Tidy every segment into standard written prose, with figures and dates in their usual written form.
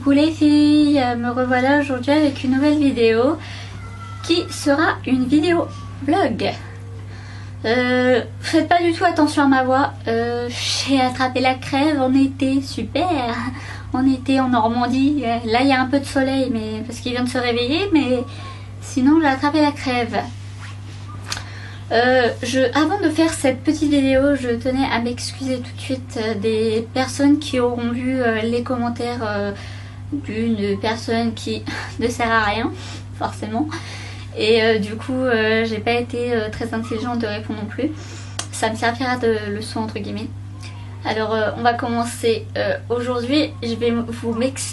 Coucou les filles, me revoilà aujourd'hui avec une nouvelle vidéo qui sera une vidéo vlog. Faites pas du tout attention à ma voix, j'ai attrapé la crève en été, super, en été en Normandie. Là il y a un peu de soleil mais parce qu'il vient de se réveiller, mais sinon j'ai attrapé la crève. Avant de faire cette petite vidéo, je tenais à m'excuser tout de suite des personnes qui auront vu les commentaires d'une personne qui ne sert à rien, forcément. Et du coup, j'ai pas été très intelligente de répondre non plus. Ça me servira de leçon entre guillemets. Alors, on va commencer. Aujourd'hui, je vais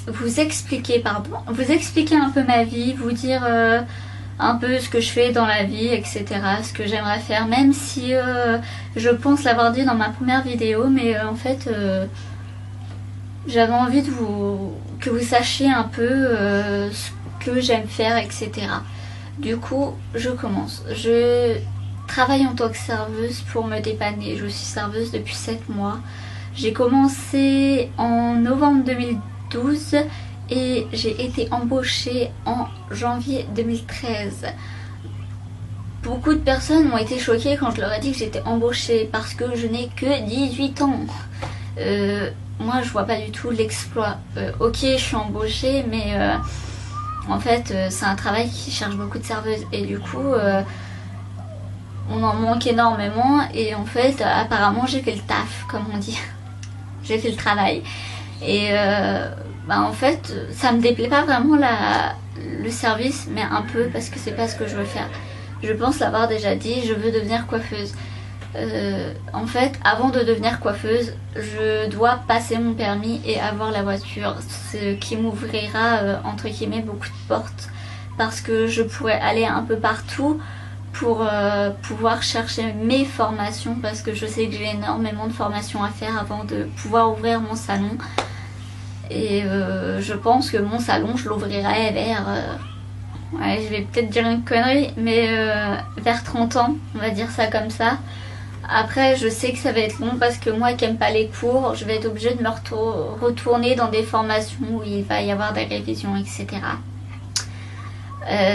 vous expliquer un peu ma vie, vous dire un peu ce que je fais dans la vie, etc. Ce que j'aimerais faire, même si je pense l'avoir dit dans ma première vidéo, mais en fait j'avais envie que vous sachiez un peu ce que j'aime faire, etc. Du coup, je commence. Je travaille en tant que serveuse pour me dépanner. Je suis serveuse depuis 7 mois. J'ai commencé en novembre 2012 et j'ai été embauchée en janvier 2013. Beaucoup de personnes ont été choquées quand je leur ai dit que j'étais embauchée parce que je n'ai que 18 ans. Moi je vois pas du tout l'exploit. Ok, je suis embauchée, mais en fait c'est un travail qui cherche beaucoup de serveuses et du coup on en manque énormément et en fait apparemment j'ai fait le taf, comme on dit. J'ai fait le travail et en fait ça me déplaît pas vraiment le service, mais un peu parce que c'est pas ce que je veux faire. Je pense l'avoir déjà dit, je veux devenir coiffeuse. En fait, avant de devenir coiffeuse, je dois passer mon permis et avoir la voiture, ce qui m'ouvrira entre guillemets beaucoup de portes, parce que je pourrais aller un peu partout pour pouvoir chercher mes formations, parce que je sais que j'ai énormément de formations à faire avant de pouvoir ouvrir mon salon. Et je pense que mon salon je l'ouvrirai vers ouais, je vais peut-être dire une connerie, mais vers 30 ans, on va dire ça comme ça. Après je sais que ça va être long parce que moi qui aime pas les cours, je vais être obligée de me retourner dans des formations où il va y avoir des révisions, etc.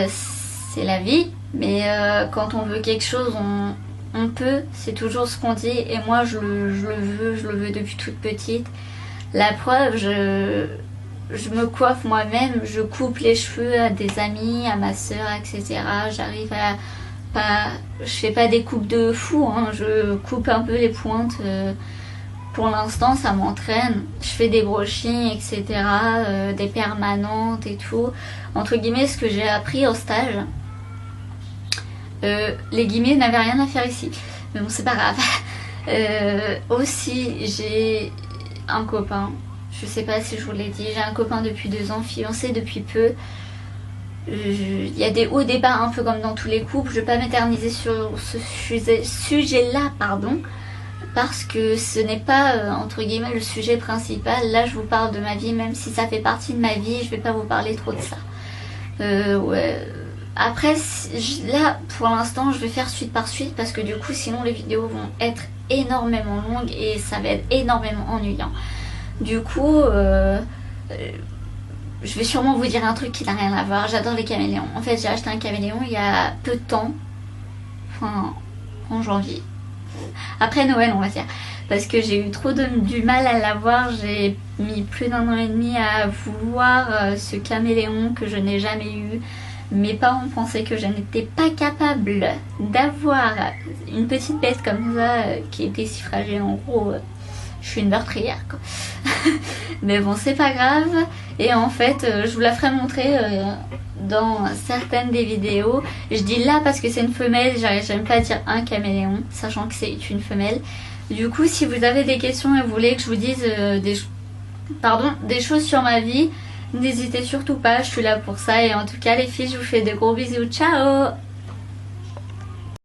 C'est la vie, mais quand on veut quelque chose on peut, c'est toujours ce qu'on dit, et moi je le veux depuis toute petite. La preuve, je me coiffe moi-même, je coupe les cheveux à des amis, à ma soeur, etc. J'arrive à pas, je fais pas des coupes de fou, hein, je coupe un peu les pointes. Pour l'instant, ça m'entraîne. Je fais des brushings, etc. Des permanentes et tout. Entre guillemets, ce que j'ai appris au stage. Les guillemets n'avaient rien à faire ici, mais bon, c'est pas grave. Aussi, j'ai un copain, je sais pas si je vous l'ai dit, j'ai un copain depuis 2 ans, fiancé depuis peu. Il y a des hauts, des bas, un peu comme dans tous les couples. Je vais pas m'éterniser sur ce sujet-là, pardon, parce que ce n'est pas entre guillemets le sujet principal. Là je vous parle de ma vie, même si ça fait partie de ma vie, je vais pas vous parler trop de ça. Ouais. Après là pour l'instant je vais faire suite par suite, parce que du coup sinon les vidéos vont être énormément longues et ça va être énormément ennuyant. Du coup je vais sûrement vous dire un truc qui n'a rien à voir. J'adore les caméléons. En fait j'ai acheté un caméléon il y a peu de temps, enfin en janvier, après Noël on va dire, parce que j'ai eu trop du mal à l'avoir. J'ai mis plus d'1 an et demi à vouloir ce caméléon que je n'ai jamais eu. Mes parents pensaient que je n'étais pas capable d'avoir une petite bête comme ça qui était si fragile. En gros, je suis une meurtrière quoi. Mais bon, c'est pas grave. Et en fait, je vous la ferai montrer dans certaines des vidéos. Je dis là parce que c'est une femelle, j'aime pas dire un caméléon, sachant que c'est une femelle. Du coup, si vous avez des questions et vous voulez que je vous dise des choses sur ma vie, n'hésitez surtout pas, je suis là pour ça. Et en tout cas les filles, je vous fais de gros bisous, ciao.